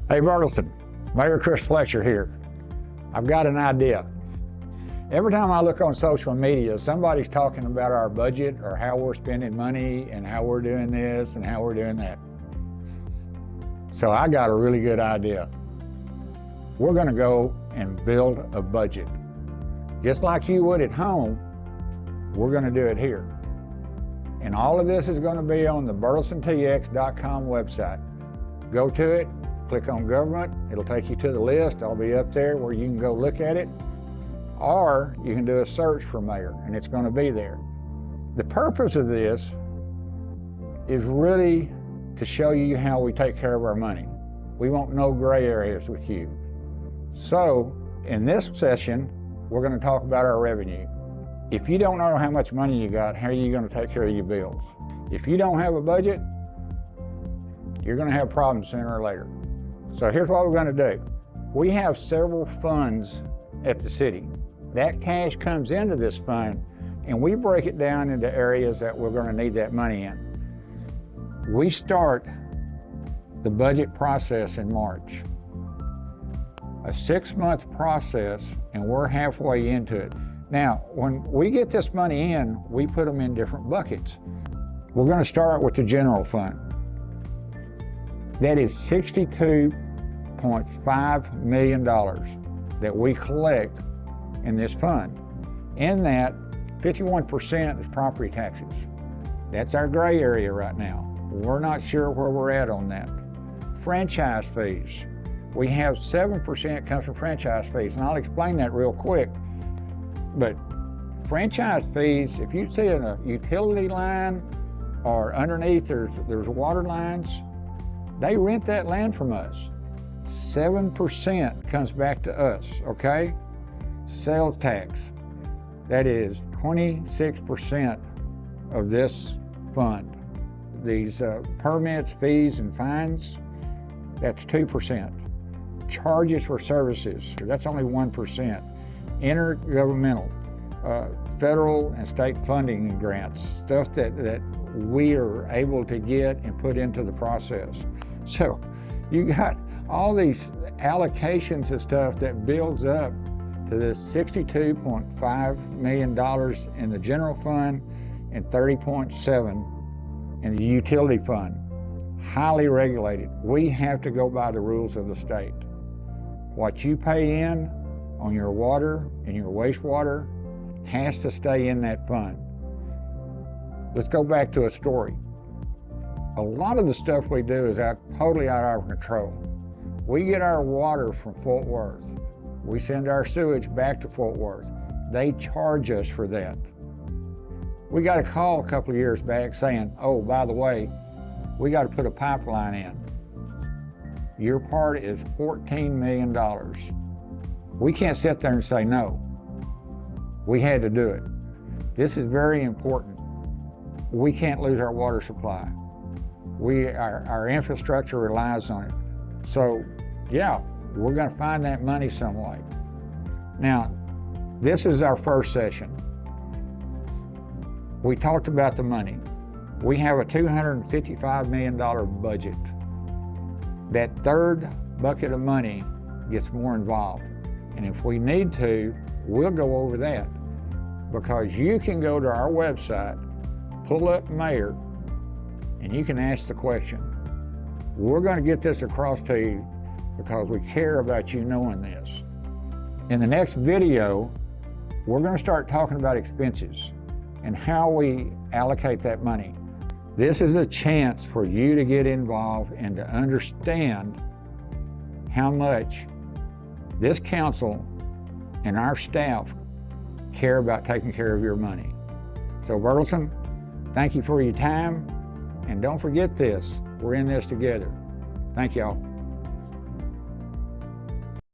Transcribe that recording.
Hey Burleson, Mayor Chris Fletcher here. I've got an idea. Every time I look on social media, somebody's talking about our budget or how we're spending money and how we're doing this and how we're doing that. So I got a really good idea. We're gonna go and build a budget. Just like you would at home, we're gonna do it here. And all of this is gonna be on the burlesontx.com website. Go to it, click on government, it'll take you to the list. I'll be up there where you can go look at it. Or you can do a search for mayor and it's going to be there. The purpose of this is really to show you how we take care of our money. We want no gray areas with you. So in this session, we're going to talk about our revenue. If you don't know how much money you got, how are you going to take care of your bills? If you don't have a budget, you're going to have problems sooner or later. So here's what we're going to do. We have several funds at the city. That cash comes into this fund and we break it down into areas that we're going to need that money in. We start the budget process in March. A 6-month process and we're halfway into it. Now, when we get this money in, we put them in different buckets. We're going to start with the general fund. That is $62.5 million that we collect in this fund. In that, 51% is property taxes. That's our gray area right now. We're not sure where we're at on that. Franchise fees. We have 7% comes from franchise fees, and I'll explain that real quick. But franchise fees, if you see a utility line or underneath there's water lines, they rent that land from us. 7% comes back to us, okay? Sales tax, that is 26% of this fund. These permits, fees, and fines, that's 2%. Charges for services, that's only 1%. Intergovernmental, federal and state funding and grants, stuff that we are able to get and put into the process. So you got all these allocations of stuff that builds up to this $62.5 million in the general fund and $30.7 in the utility fund. Highly regulated. We have to go by the rules of the state. What you pay in on your water and your wastewater has to stay in that fund. Let's go back to a story. A lot of the stuff we do is totally out of our control. We get our water from Fort Worth. We send our sewage back to Fort Worth. They charge us for that. We got a call a couple of years back saying, oh, by the way, we got to put a pipeline in. Your part is $14 million. We can't sit there and say no. We had to do it. This is very important. We can't lose our water supply. Our infrastructure relies on it. So, yeah, we're going to find that money some way. Now, this is our first session. We talked about the money. We have a $255 million budget. That third bucket of money gets more involved. And if we need to, we'll go over that. Because you can go to our website, pull up Mayor, and you can ask the question. We're going to get this across to you because we care about you knowing this. In the next video, we're going to start talking about expenses and how we allocate that money. This is a chance for you to get involved and to understand how much this council and our staff care about taking care of your money. So Burleson, thank you for your time, and don't forget this, we're in this together. Thank y'all.